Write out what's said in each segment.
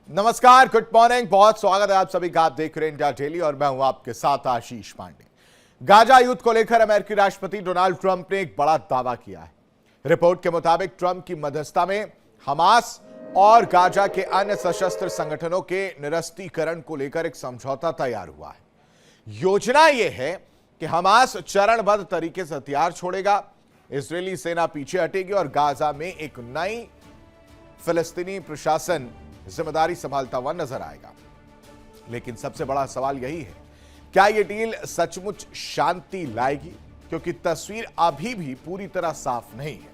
नमस्कार, good morning. बहुत स्वागत है आप सभी का। आप देख रहे हैं इंडिया डेली और मैं हूं आपके साथ आशीष पांडे। गाजा युद्ध को लेकर अमेरिकी राष्ट्रपति डोनाल्ड ट्रंप ने एक बड़ा दावा किया है। रिपोर्ट के मुताबिक ट्रंप की मध्यस्थता में हमास और गाजा के अन्य सशस्त्र संगठनों के निरस्तीकरण को लेकर एक समझौता तैयार हुआ है। योजना यह है कि हमास चरणबद्ध तरीके से हथियार छोड़ेगा, इजरायली सेना पीछे हटेगी और गाजा में एक नई फिलिस्तीनी प्रशासन जिम्मेदारी संभालता हुआ नजर आएगा। लेकिन सबसे बड़ा सवाल यही है, क्या यह डील सचमुच शांति लाएगी? क्योंकि तस्वीर अभी भी पूरी तरह साफ नहीं है।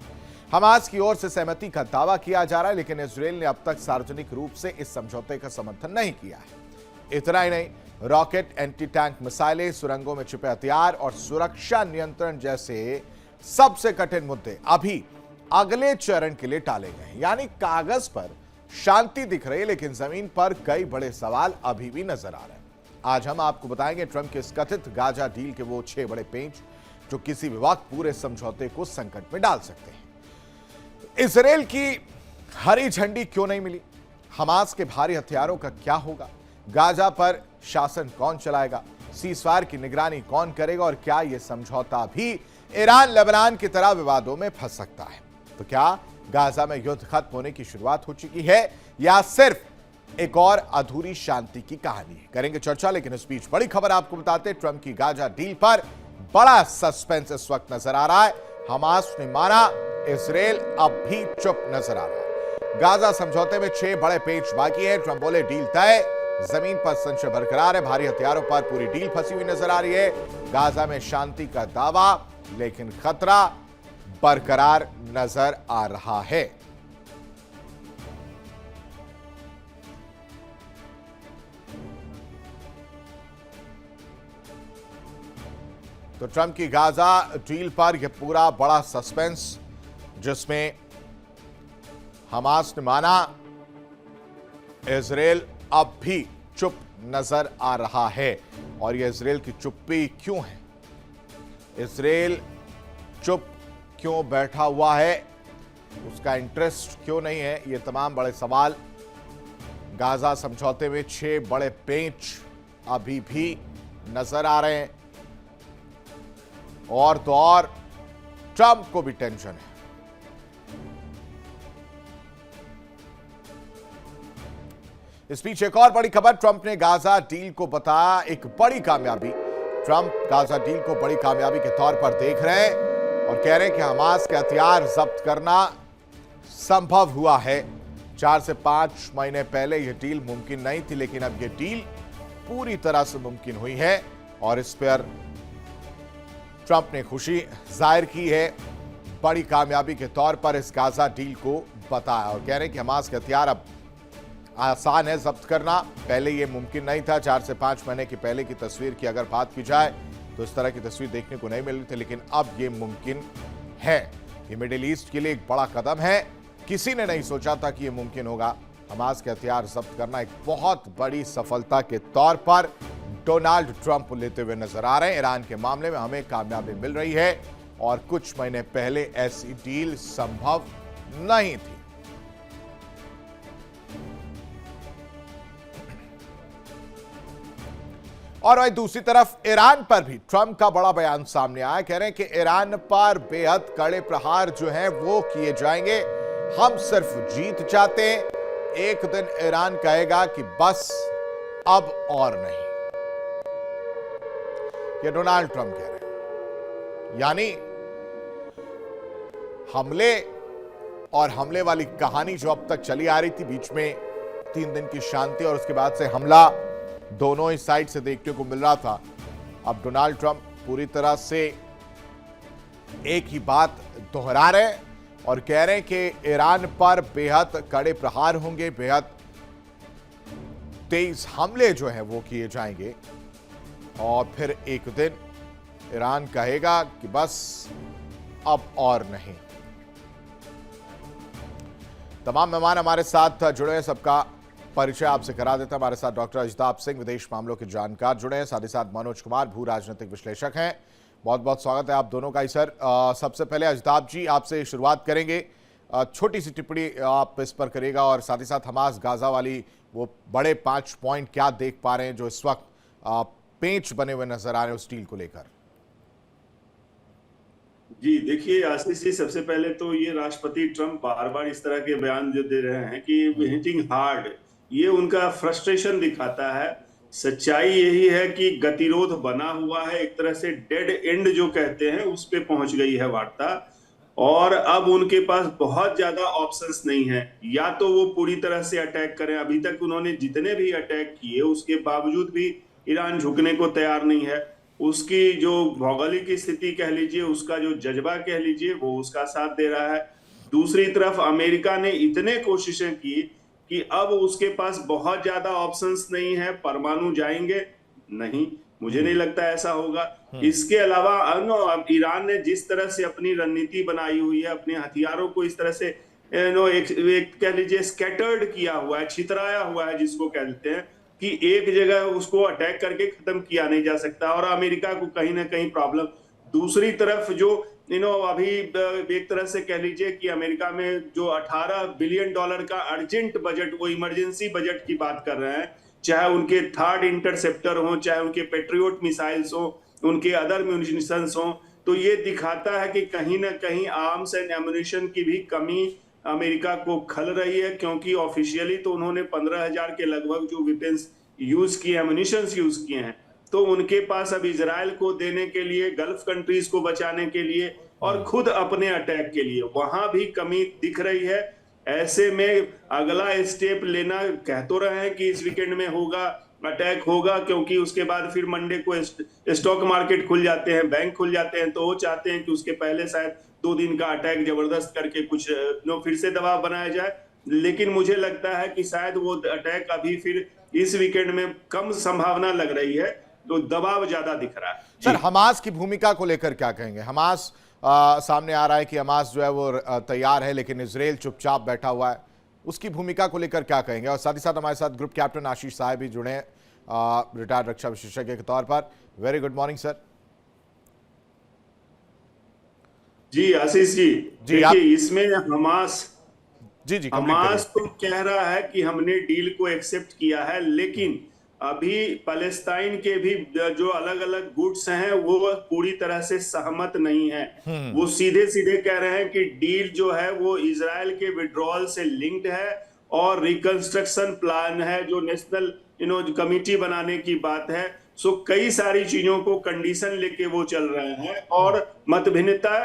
हमास की ओर से सहमति का दावा किया जा रहा है, लेकिन इजरायल ने अब तक सार्वजनिक रूप से इस समझौते का समर्थन नहीं किया है। इतना ही नहीं, रॉकेट, एंटी टैंक मिसाइलें, सुरंगों में छिपे हथियार और सुरक्षा नियंत्रण जैसे सबसे कठिन मुद्दे अभी अगले चरण के लिए टाले गए। यानी कागज पर शांति दिख रही है, लेकिन जमीन पर कई बड़े सवाल अभी भी नजर आ रहे हैं। आज हम आपको बताएंगे ट्रंप के इस कथित गाजा डील के वो 6 बड़े पेंच जो किसी भी वक्त पूरे समझौते को संकट में डाल सकते हैं। इजरायल की हरी झंडी क्यों नहीं मिली? हमास के भारी हथियारों का क्या होगा? गाजा पर शासन कौन चलाएगा? सीजफायर की निगरानी कौन करेगा? और क्या यह समझौता भी ईरान लेबनान की तरह विवादों में फंस सकता है? तो क्या गाजा में युद्ध खत्म होने की शुरुआत हो चुकी है या सिर्फ एक और अधूरी शांति की कहानी है? करेंगे चर्चा, लेकिन इस बीच बड़ी खबर आपको बताते हैं। ट्रंप की गाजा डील पर बड़ा सस्पेंस इस वक्त नजर आ रहा है। हमास ने माना, इजरायल अब भी चुप नजर आ रहा है। गाजा समझौते में 6 बड़े पेच बाकी है। ट्रंप बोले डील तय, जमीन पर संशय बरकरार है। भारी हथियारों पर पूरी डील फंसी हुई नजर आ रही है। गाजा में शांति का दावा, लेकिन खतरा बरकरार नजर आ रहा है। तो ट्रंप की गाजा डील पर यह पूरा बड़ा सस्पेंस, जिसमें हमास ने माना, इजरायल अब भी चुप नजर आ रहा है। और यह इजरायल की चुप्पी क्यों है? इजरायल चुप क्यों बैठा हुआ है? उसका इंटरेस्ट क्यों नहीं है? ये तमाम बड़े सवाल गाजा समझौते में 6 बड़े पेंच अभी भी नजर आ रहे हैं। और तो और ट्रंप को भी टेंशन है। इस बीच एक और बड़ी खबर, ट्रंप ने गाजा डील को बताया एक बड़ी कामयाबी। ट्रंप गाजा डील को बड़ी कामयाबी के तौर पर देख रहे हैं और कह रहे हैं कि हमास के हथियार जब्त करना संभव हुआ है। 4 से 5 महीने पहले यह डील मुमकिन नहीं थी, लेकिन अब यह डील पूरी तरह से मुमकिन हुई है और इस पर ट्रंप ने खुशी जाहिर की है। बड़ी कामयाबी के तौर पर इस गाजा डील को बताया और कह रहे हैं कि हमास के हथियार अब आसान है जब्त करना। पहले यह मुमकिन नहीं था। 4 से 5 महीने की पहले की तस्वीर की अगर बात की जाए तो इस तरह की तस्वीर देखने को नहीं मिल रही थी, लेकिन अब यह मुमकिन है। ये मिडिल ईस्ट के लिए एक बड़ा कदम है। किसी ने नहीं सोचा था कि यह मुमकिन होगा। हमास के हथियार जब्त करना एक बहुत बड़ी सफलता के तौर पर डोनाल्ड ट्रंप लेते हुए नजर आ रहे हैं। ईरान के मामले में हमें कामयाबी मिल रही है और कुछ महीने पहले ऐसी डील संभव नहीं थी। और वहीं दूसरी तरफ ईरान पर भी ट्रंप का बड़ा बयान सामने आया। कह रहे हैं कि ईरान पर बेहद कड़े प्रहार जो हैं वो किए जाएंगे। हम सिर्फ जीत चाहते हैं। एक दिन ईरान कहेगा कि बस अब और नहीं। ये डोनाल्ड ट्रंप कह रहे हैं। यानी हमले और हमले वाली कहानी जो अब तक चली आ रही थी, बीच में 3 दिन की शांति और उसके बाद से हमला दोनों ही साइड से देखने को मिल रहा था। अब डोनाल्ड ट्रंप पूरी तरह से एक ही बात दोहरा रहे हैं और कह रहे हैं कि ईरान पर बेहद कड़े प्रहार होंगे, बेहद तेज हमले जो है वो किए जाएंगे और फिर एक दिन ईरान कहेगा कि बस अब और नहीं। तमाम मेहमान हमारे साथ जुड़े हैं, सबका परिचय आपसे करा देता। हमारे साथ डॉक्टर अजदाब सिंह, विदेश मामलों के जानकार, जुड़े हैं। साथ ही साथ मनोज कुमार, भू राजनीतिक विश्लेषक हैं। बहुत बहुत स्वागत है आप दोनों का ही सर। सबसे पहले अजदाब जी आपसे शुरुआत करेंगे। छोटी सी टिप्पणी आप इस पर करिएगा और साथ ही साथ हमास गाजा वाली वो बड़े 5 पॉइंट क्या देख पा रहे हैं जो इस वक्त पेंच बने हुए नजर आ रहे हैं उस डील को लेकर? जी देखिए आशीष जी, सबसे पहले तो ये राष्ट्रपति ट्रम्प बार बार इस तरह के बयान जो दे रहे हैं कि हिटिंग हार्ड, ये उनका फ्रस्ट्रेशन दिखाता है। सच्चाई यही है कि गतिरोध बना हुआ है, एक तरह से डेड एंड जो कहते हैं उस पे पहुंच गई है वार्ता। और अब उनके पास बहुत ज्यादा ऑप्शंस नहीं है। या तो वो पूरी तरह से अटैक करें, अभी तक उन्होंने जितने भी अटैक किए उसके बावजूद भी ईरान झुकने को तैयार नहीं है। उसकी जो भौगोलिक स्थिति कह लीजिए, उसका जो जज्बा कह लीजिए, वो उसका साथ दे रहा है। दूसरी तरफ अमेरिका ने इतने कोशिशें की कि अब उसके पास बहुत ज्यादा ऑप्शंस नहीं है। परमाणु जाएंगे नहीं, मुझे नहीं लगता ऐसा होगा। इसके अलावा ईरान ने जिस तरह से अपनी रणनीति बनाई हुई है, अपने हथियारों को इस तरह से एक कह लीजिए स्कैटर्ड किया हुआ है, छितराया हुआ है जिसको कहते हैं, कि एक जगह उसको अटैक करके खत्म किया नहीं जा सकता और अमेरिका को कहीं ना कहीं प्रॉब्लम। दूसरी तरफ जो अभी एक तरह से कह लीजिए कि अमेरिका में जो 18 बिलियन डॉलर का अर्जेंट बजट, वो इमरजेंसी बजट की बात कर रहे हैं, चाहे उनके थर्ड इंटरसेप्टर हो, चाहे उनके पेट्रियोट मिसाइल्स हो, उनके अदर म्यूनिशंस हो, तो ये दिखाता है कि कहीं ना कहीं आर्म्स एंड एमुनिशन की भी कमी अमेरिका को खल रही है। क्योंकि ऑफिशियली तो उन्होंने 15,000 के लगभग जो वेपन्स यूज किए, एमुनिशंस यूज किए हैं, तो उनके पास अब इजराइल को देने के लिए, गल्फ कंट्रीज को बचाने के लिए और खुद अपने अटैक के लिए वहां भी कमी दिख रही है। ऐसे में अगला स्टेप लेना, कह तो रहे हैं कि इस वीकेंड में होगा, अटैक होगा, क्योंकि उसके बाद फिर मंडे को स्टॉक मार्केट खुल जाते हैं, बैंक खुल जाते हैं, तो वो चाहते हैं कि उसके पहले शायद 2 दिन का अटैक जबरदस्त करके कुछ फिर से दबाव बनाया जाए। लेकिन मुझे लगता है कि शायद वो अटैक अभी फिर इस वीकेंड में कम संभावना लग रही है, तो दबाव ज्यादा दिख रहा है। सर, हमास की भूमिका को लेकर क्या कहेंगे? हमास सामने आ रहा है कि हमास जो है वो तैयार है, लेकिन इजराइल चुपचाप बैठा हुआ है। उसकी भूमिका को लेकर क्या कहेंगे? और साथ ही साथ हमारे साथ ग्रुप कैप्टन आशीष साहब भी जुड़े हैं, रिटायर्ड रक्षा विशेषज्ञ के तौर पर। Very good morning sir. जी आशीष जी, देखिए इसमें हमास तो कह रहा है कि हमने डील को एक्सेप्ट किया है, लेकिन अभी पैलेस्टाइन के भी जो अलग अलग गुट्स हैं वो पूरी तरह से सहमत नहीं है। वो सीधे सीधे कह रहे हैं कि डील जो है वो इजराइल के विड्रॉल से लिंक्ड है और रिकंस्ट्रक्शन प्लान है, जो नेशनल कमिटी बनाने की बात है। सो कई सारी चीजों को कंडीशन लेके वो चल रहे हैं और मतभिन्नता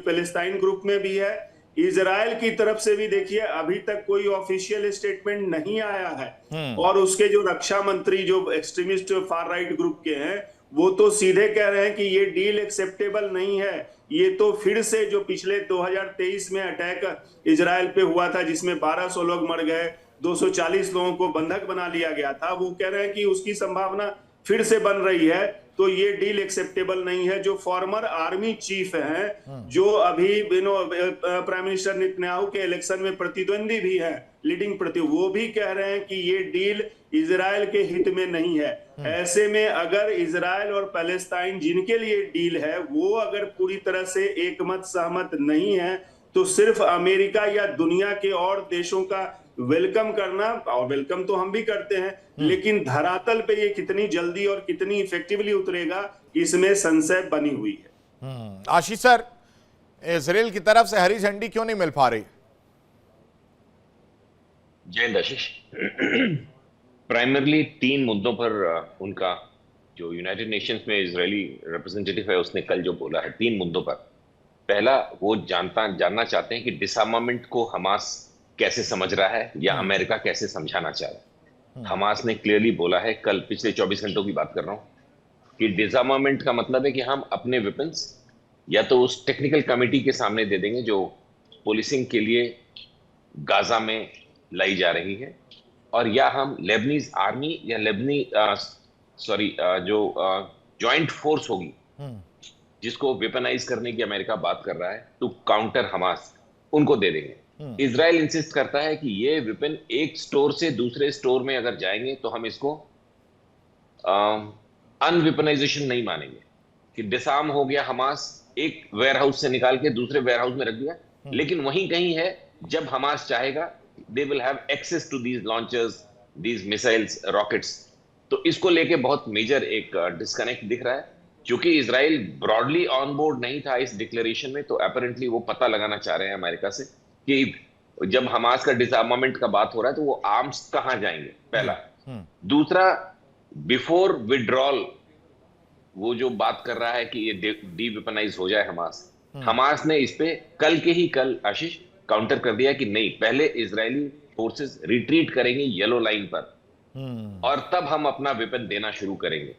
पैलेस्टाइन ग्रुप में भी है। इजराइल की तरफ से भी देखिए अभी तक कोई ऑफिशियल स्टेटमेंट नहीं आया है। और उसके जो रक्षा मंत्री जो एक्सट्रीमिस्ट फार राइट ग्रुप के हैं, वो तो सीधे कह रहे हैं कि ये डील एक्सेप्टेबल नहीं है। ये तो फिर से जो पिछले 2023 में अटैक इजराइल पे हुआ था, जिसमें 1200 लोग मर गए, 240 लोगों को बंधक बना लिया गया था, वो कह रहे हैं कि उसकी संभावना फिर से बन रही है। तो ये डील एक्सेप्टेबल नहीं है। जो फॉर्मर आर्मी चीफ हैं, जो अभी प्राइम मिनिस्टर नेतन्याहू के इलेक्शन में प्रतिद्वंदी भी है, लीडिंग वो भी कह रहे हैं कि ये डील इजराइल के हित में नहीं है। ऐसे में अगर इजराइल और पैलेस्टाइन जिनके लिए डील है, वो अगर पूरी तरह से एकमत सहमत नहीं है, तो सिर्फ अमेरिका या दुनिया के और देशों का वेलकम करना, और वेलकम तो हम भी करते हैं, लेकिन धरातल पे ये कितनी जल्दी और कितनी इफेक्टिवली उतरेगा, इसमें संशय बनी हुई है। आशीष सर, इजराइल की तरफ से हरी झंडी क्यों नहीं मिल पा रही? जय हिंद आशीष। प्राइमरली 3 मुद्दों पर उनका जो यूनाइटेड नेशंस में इजरायली रिप्रेजेंटेटिव है उसने कल जो बोला है, 3 मुद्दों पर। पहला, वो जानना चाहते हैं कि डिसआर्मामेंट को हमास कैसे समझ रहा है या अमेरिका कैसे समझाना चाह रहा है। हमास ने क्लियरली बोला है, कल पिछले 24 घंटों की बात कर रहा हूं, कि डिसआर्मामेंट का मतलब है कि हम अपने वेपन्स या तो उस टेक्निकल कमेटी के सामने दे देंगे जो पुलिसिंग के लिए गाजा में लाई जा रही है, और या हम लेबनीज आर्मी या जो जॉइंट फोर्स होगी जिसको वेपनाइज करने की अमेरिका बात कर रहा है टू काउंटर हमास, उनको दे देंगे। इजराइल इंसिस्ट करता है कि ये वेपन एक स्टोर से दूसरे स्टोर में अगर जाएंगे तो हम इसको अनवेपनाइजेशन नहीं मानेंगे, कि डिसआर्म हो गया हमास, एक वेयरहाउस से निकाल के दूसरे वेयरहाउस में रख दिया, लेकिन वहीं कहीं है जब हमास चाहेगा they will have access to these launchers, these missiles, rockets. तो इसको लेके बहुत मेजर एक डिस्कनेक्ट दिख रहा है। क्योंकि इसराइल ब्रॉडली ऑन बोर्ड नहीं था इस डिक्लेरेशन में, तो अपेरेंटली वो पता लगाना चाह रहे हैं अमेरिका से कि जब हमास का डिसआर्मामेंट का बात हो रहा है तो वो आर्म्स कहां जाएंगे, पहला। दूसरा, बिफोर विड्रॉल वो जो बात कर रहा है कि ये डी वेपनाइज हो जाए हमास, हमास ने इस पे कल आशीष काउंटर कर दिया कि नहीं, पहले इजरायली फोर्सेस रिट्रीट करेंगे येलो लाइन पर और तब हम अपना वेपन देना शुरू करेंगे।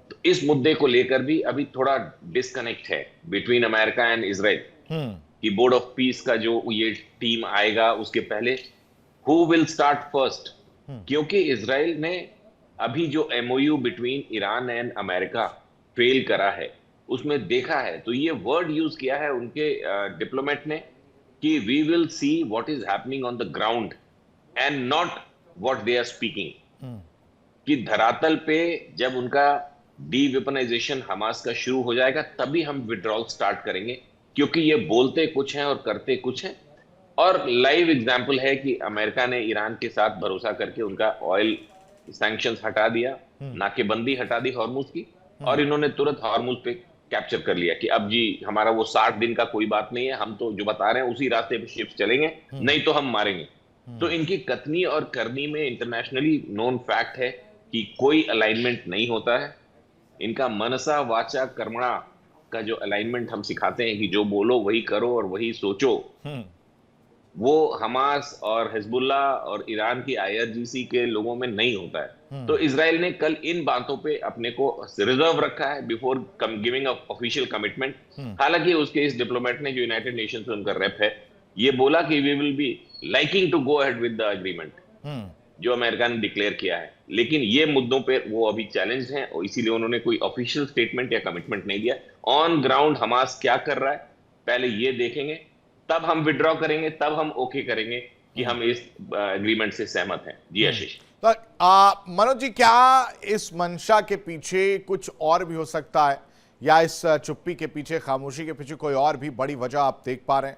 तो इस मुद्दे को लेकर भी अभी थोड़ा डिस्कनेक्ट है बिटवीन अमेरिका एंड इजराइल कि बोर्ड ऑफ पीस का जो ये टीम आएगा उसके पहले हु विल स्टार्ट फर्स्ट। क्योंकि इजराइल ने अभी जो MOU between Iran and America fail करा है उसमें देखा है, तो ये वर्ड यूज किया है उनके डिप्लोमेट ने कि we will see what is happening on the ground and not what they are speaking. कि धरातल पे जब उनका डी वेपनाइजेशन हमास का शुरू हो जाएगा तभी हम विड्रॉल स्टार्ट करेंगे, क्योंकि ये बोलते कुछ हैं और करते कुछ हैं। और लाइव एग्जांपल है कि अमेरिका ने ईरान के साथ भरोसा करके उनका ऑयल सैंक्शंस हटा दिया, नाकेबंदी हटा दी हॉर्मुज की, और इन्होंने तुरंत हॉर्मुज पे कैप्चर कर लिया कि अब जी हमारा वो 60 दिन का कोई बात नहीं है, हम तो जो बता रहे हैं उसी रास्ते पे शिप्स चलेंगे, नहीं तो हम मारेंगे। तो इनकी कथनी और करनी में इंटरनेशनली नोन फैक्ट है कि कोई अलाइनमेंट नहीं होता है। इनका मनसा वाचा कर्मणा का जो अलाइनमेंट हम सिखाते हैं कि जो बोलो वही करो और वही सोचो, वो हमास और हिजबुल्ला और ईरान की आईआरजीसी के लोगों में नहीं होता है। तो इजराइल ने कल इन बातों पे अपने को रिजर्व रखा है before giving a official commitment. हालांकि उसके इस डिप्लोमेट ने, जो यूनाइटेड नेशंस में उनका रेप है, ये बोला कि we will be liking to go ahead with the agreement जो अमेरिका ने डिक्लेयर किया है। लेकिन ये मुद्दों पे वो अभी चैलेंज हैं और इसीलिए उन्होंने कोई ऑफिशियल स्टेटमेंट या कमिटमेंट नहीं दिया। ऑन ग्राउंड हमास क्या कर रहा है पहले ये देखेंगे, तब हम विड्रॉ करेंगे, तब हम ओके करेंगे कि हम इस एग्रीमेंट से सहमत हैं। जी आशीष। तो मनोज जी, क्या इस मंशा के पीछे कुछ और भी हो सकता है, या इस चुप्पी के पीछे, खामोशी के पीछे कोई और भी बड़ी वजह आप देख पा रहे हैं?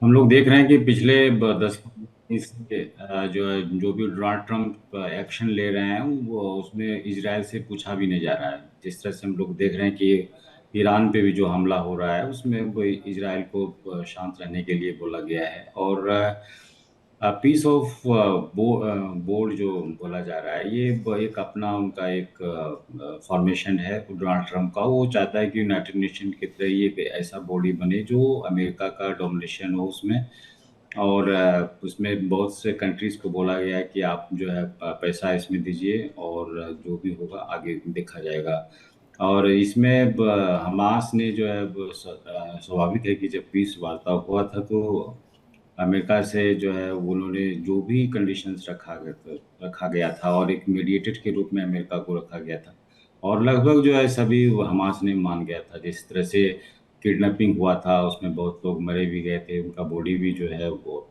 हम लोग देख रहे हैं कि पिछले 10 जो भी डोनाल्ड ट्रंप एक्शन ले रहे हैं वो उसमें इजराइल से पूछा भी नहीं जा रहा है। जिस तरह से हम लोग देख रहे हैं कि ईरान पे भी जो हमला हो रहा है उसमें वो इजराइल को शांत रहने के लिए बोला गया है। और पीस ऑफ बोर्ड जो बोला जा रहा है, ये एक अपना उनका एक फॉर्मेशन है डोनाल्ड ट्रंप का। वो चाहता है कि यूनाइटेड नेशन की तरह ये एक ऐसा बॉडी बने जो अमेरिका का डोमिनेशन हो उसमें, और उसमें बहुत से कंट्रीज को बोला गया है कि आप जो है पैसा इसमें दीजिए और जो भी होगा आगे देखा जाएगा। और इसमें हमास ने जो है स्वाभाविक है कि जब पीस वार्ता हुआ था तो अमेरिका से जो है उन्होंने जो भी कंडीशंस रखा गया था और एक मीडिएटर के रूप में अमेरिका को रखा गया था, और लगभग जो है सभी हमास ने मान गया था। जिस तरह से किडनैपिंग हुआ था उसमें बहुत लोग मरे भी गए थे, उनका बॉडी भी जो है वो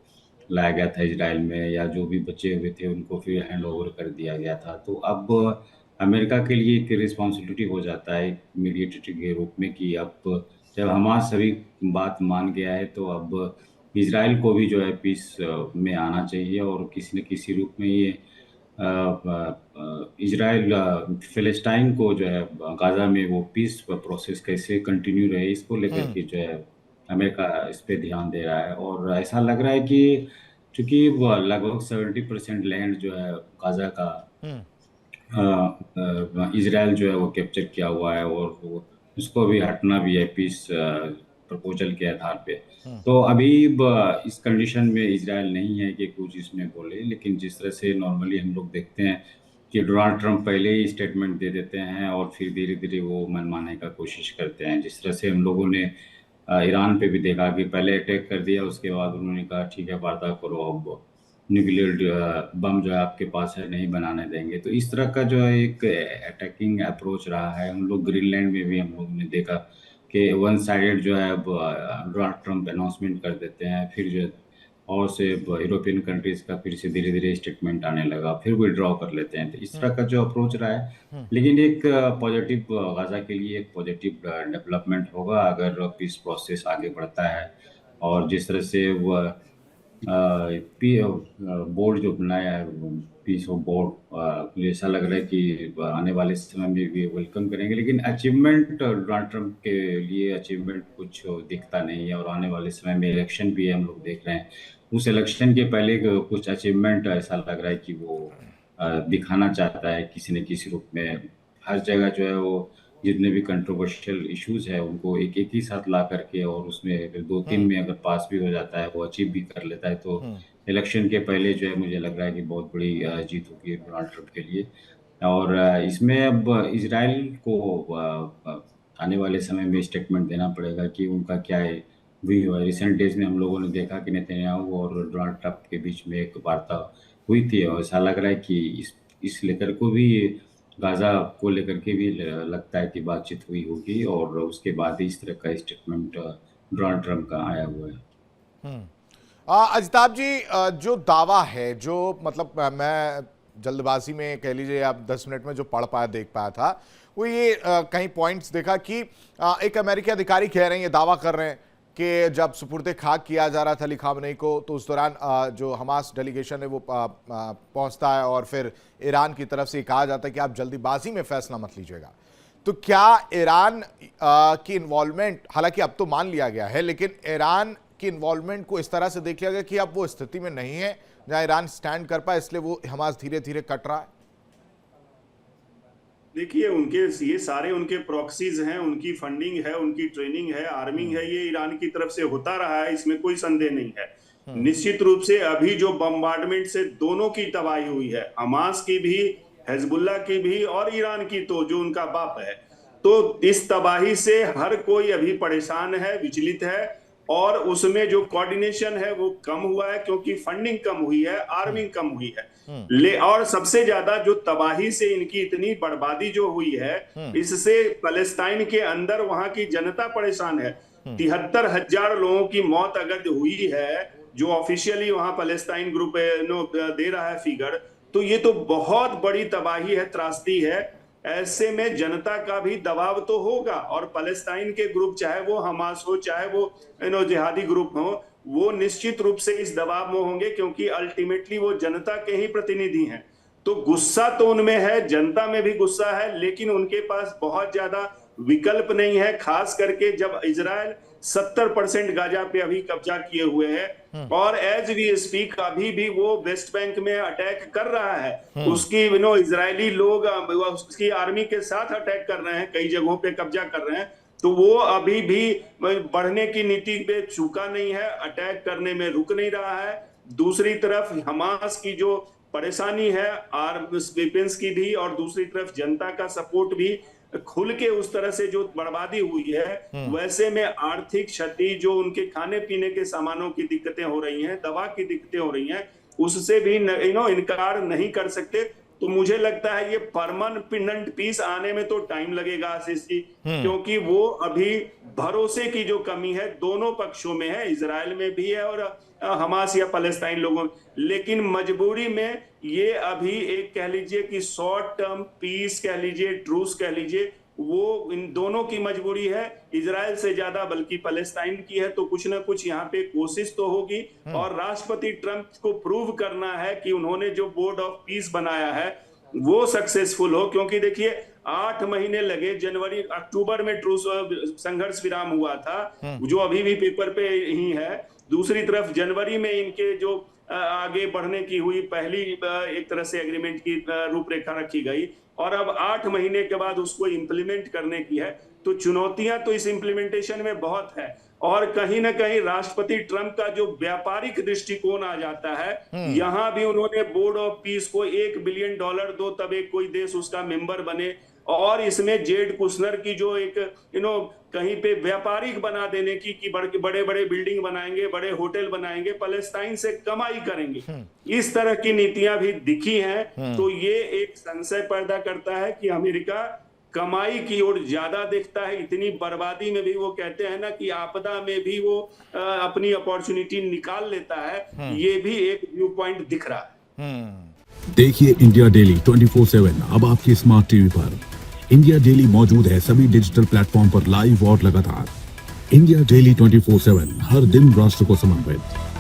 लाया गया था इजराइल में, या जो भी बचे हुए थे उनको फिर हैंड ओवर कर दिया गया था। तो अब अमेरिका के लिए एक रिस्पॉन्सिबिलिटी हो जाता है मीडिएटर के रूप में कि अब जब हमास सभी बात मान गया है तो अब इजराइल को भी जो है पीस में आना चाहिए, और किसी न किसी रूप में ये इजराइल फिलिस्तीन को जो है गाजा में वो पीस प्रोसेस कैसे कंटिन्यू रहे इसको लेकर के जो है अमेरिका इस पे ध्यान दे रहा है। और ऐसा लग रहा है कि चूंकि लगभग 70% लैंड जो है गाजा का इजराइल जो है वो कैप्चर किया हुआ है, और वो उसको भी हटना भी है पीस प्रपोजल के आधार पे। तो अभी इस कंडीशन में इजराइल नहीं है कि कुछ इसमें बोले, लेकिन जिस तरह से नॉर्मली हम लोग देखते हैं कि डोनाल्ड ट्रंप पहले ही स्टेटमेंट दे देते हैं और फिर धीरे धीरे वो मनमाने का कोशिश करते हैं। जिस तरह से हम लोगों ने ईरान पे भी देखा कि पहले अटैक कर दिया, उसके बाद उन्होंने कहा ठीक है वार्ता करो, अब न्यूक्लियर बम जो है आपके पास है नहीं बनाने देंगे। तो इस तरह का जो है एक अटैकिंग अप्रोच रहा है। हम लोग ग्रीनलैंड में भी हम लोगों ने देखा कि वन साइडेड जो है डोनाल्ड ट्रंप अनाउंसमेंट कर देते हैं, फिर जो और से यूरोपियन कंट्रीज का फिर से धीरे धीरे स्टेटमेंट आने लगा, फिर विड्रॉ कर लेते हैं। तो इस तरह का जो अप्रोच रहा है, लेकिन एक पॉजिटिव गाजा के लिए एक पॉजिटिव डेवलपमेंट होगा अगर पीस प्रोसेस आगे बढ़ता है। और जिस तरह से वो बोर्ड जो बनाया है, पीस ऑफ बोर्ड, मुझे ऐसा लग रहा है कि आने वाले समय में भी वेलकम करेंगे। लेकिन अचीवमेंट डोनाल्ड ट्रंप के लिए अचीवमेंट कुछ दिखता नहीं है, और आने वाले समय में इलेक्शन भी हम लोग देख रहे हैं। उस इलेक्शन के पहले कुछ अचीवमेंट ऐसा लग रहा है कि वो दिखाना चाहता है किसी न किसी रूप में। हर जगह जो है वो जितने भी कंट्रोवर्शियल इश्यूज है उनको एक एक ही साथ ला करके, और उसमें 2-3 में अगर पास भी हो जाता है, वो अचीव भी कर लेता है, तो इलेक्शन के पहले जो है मुझे लग रहा है कि बहुत बड़ी जीत होगी डोनाल्ड ट्रंप के लिए। और इसमें अब इजराइल को आने वाले समय में स्टेटमेंट देना पड़ेगा कि उनका क्या है व्यू है। रिसेंट डेज में हम लोगों ने देखा कि नेतन्याहू और डोनाल्ड ट्रंप के बीच में एक वार्ता हुई थी, और ऐसा लग रहा है कि इस लेकर को भी, गाजा को लेकर के भी लगता है कि बातचीत हुई होगी, और उसके बाद इस तरह का स्टेटमेंट डोनाल्ड ट्रंप का आया हुआ है। अजिताभ जी, जो दावा है, जो मतलब मैं जल्दबाजी में कह लीजिए आप 10 मिनट में जो पढ़ पाया, देख पाया था, वो ये कहीं पॉइंट्स देखा कि एक अमेरिकी अधिकारी कह रहे हैं, ये दावा कर रहे हैं कि जब सुपुर्दे खाक किया जा रहा था अली खामनेई को, तो उस दौरान जो हमास डेलीगेशन है वो पहुंचता है और फिर ईरान की तरफ से कहा जाता है कि आप जल्दीबाजी में फैसला मत लीजिएगा। तो क्या ईरान की इन्वॉल्वमेंट, हालांकि अब तो मान लिया गया है, लेकिन ईरान की इन्वॉल्वमेंट को इस तरह से देख लिया गया कि अब वो स्थिति में नहीं है जहां ईरान स्टैंड कर पाए, इसलिए वो हमास धीरे धीरे कट रहा है? देखिए, ये सारे उनके प्रॉक्सीज हैं, उनकी फंडिंग है, उनकी ट्रेनिंग है, आर्मिंग है, ये ईरान की तरफ से होता रहा है, इसमें कोई संदेह नहीं है। निश्चित रूप से अभी जो बम्बार्डमेंट से दोनों की तबाही हुई है, हमास की भी, हिजबुल्लाह की भी, और ईरान की तो जो उनका बाप है, तो इस तबाही से हर कोई अभी परेशान है, विचलित है, और उसमें जो कोऑर्डिनेशन है वो कम हुआ है, क्योंकि फंडिंग कम हुई है, आर्मिंग कम हुई है। और सबसे ज्यादा जो तबाही से इनकी इतनी बर्बादी जो हुई है, इससे पैलेस्टाइन के अंदर वहां की जनता परेशान है। 73,000 लोगों की मौत अगर हुई है, जो ऑफिशियली वहां पैलेस्टाइन ग्रुप दे रहा है फिगर, तो ये तो बहुत बड़ी तबाही है, त्रासदी है। ऐसे में जनता का भी दबाव तो होगा, और पैलेस्टाइन के ग्रुप, चाहे वो हमास हो, चाहे वो जिहादी ग्रुप हो, वो निश्चित रूप से इस दबाव में होंगे, क्योंकि अल्टीमेटली वो जनता के ही प्रतिनिधि हैं। तो गुस्सा तो उनमें है, जनता में भी गुस्सा है, लेकिन उनके पास बहुत ज्यादा विकल्प नहीं है, खास करके जब इजराइल 70% गाजा पे अभी कब्जा किए हुए है, और एज वी स्पीक अभी भी वो वेस्ट बैंक में अटैक कर रहा है। उसकी इजरायली लोग उसकी आर्मी के साथ अटैक कर रहे हैं, कई जगहों पे कब्जा कर रहे हैं। तो वो अभी भी बढ़ने की नीति पे चूका नहीं है, अटैक करने में रुक नहीं रहा है। दूसरी तरफ हमास की जो परेशानी है, आर्म्स वेपन्स की भी, और दूसरी तरफ जनता का सपोर्ट भी खुल के उस तरह से जो बर्बादी हुई है, वैसे में आर्थिक क्षति, जो उनके खाने पीने के सामानों की दिक्कतें हो रही हैं, दवा की दिक्कतें हो रही हैं, उससे भी इनकार नहीं कर सकते। तो मुझे लगता है ये परमानेंट पीस आने में तो टाइम लगेगा आशीष जी, क्योंकि वो अभी भरोसे की जो कमी है दोनों पक्षों में है, इजराइल में भी है और हमास या पैलेस्टाइन लोगों में। लेकिन मजबूरी में ये अभी एक कह लीजिए कि शॉर्ट टर्म पीस कह लीजिए, ट्रूस कह लीजिए, वो इन दोनों की मजबूरी है, इजराइल से ज्यादा बल्कि पैलेस्टाइन की है। तो कुछ ना कुछ यहाँ पे कोशिश तो होगी, और राष्ट्रपति ट्रंप को प्रूव करना है कि उन्होंने जो बोर्ड ऑफ पीस बनाया है वो सक्सेसफुल हो। क्योंकि देखिए 8 महीने लगे, जनवरी अक्टूबर में ट्रूस संघर्ष विराम हुआ था, जो अभी भी पेपर पे ही है। दूसरी तरफ जनवरी में इनके जो आगे बढ़ने की हुई पहली एक तरह से एग्रीमेंट की रूपरेखा रखी गई, और अब 8 महीने के बाद उसको इम्प्लीमेंट करने की है। तो चुनौतियां तो इस इम्प्लीमेंटेशन में बहुत है, और कहीं ना कहीं राष्ट्रपति ट्रंप का जो व्यापारिक दृष्टिकोण आ जाता है, यहां भी उन्होंने बोर्ड ऑफ पीस को $1 बिलियन दो, तब एक कोई देश उसका मेंबर बने, और इसमें जेड कुशनर की जो एक कहीं पे व्यापारिक बना देने की कि बड़े बड़े बिल्डिंग बनाएंगे, बड़े होटल बनाएंगे, पैलेस्टाइन से कमाई करेंगे, इस तरह की नीतियां भी दिखी हैं। तो ये एक संशय पैदा करता है कि अमेरिका कमाई की ओर ज्यादा देखता है। इतनी बर्बादी में भी वो कहते हैं ना कि आपदा में भी वो अपनी अपॉर्चुनिटी निकाल लेता है, ये भी एक व्यू पॉइंट दिख रहा है। देखिए इंडिया डेली 24/7 अब आपकी स्मार्ट टीवी पर। इंडिया डेली मौजूद है सभी डिजिटल प्लेटफॉर्म पर लाइव और लगातार। इंडिया डेली 24/7 हर दिन राष्ट्र को समर्पित।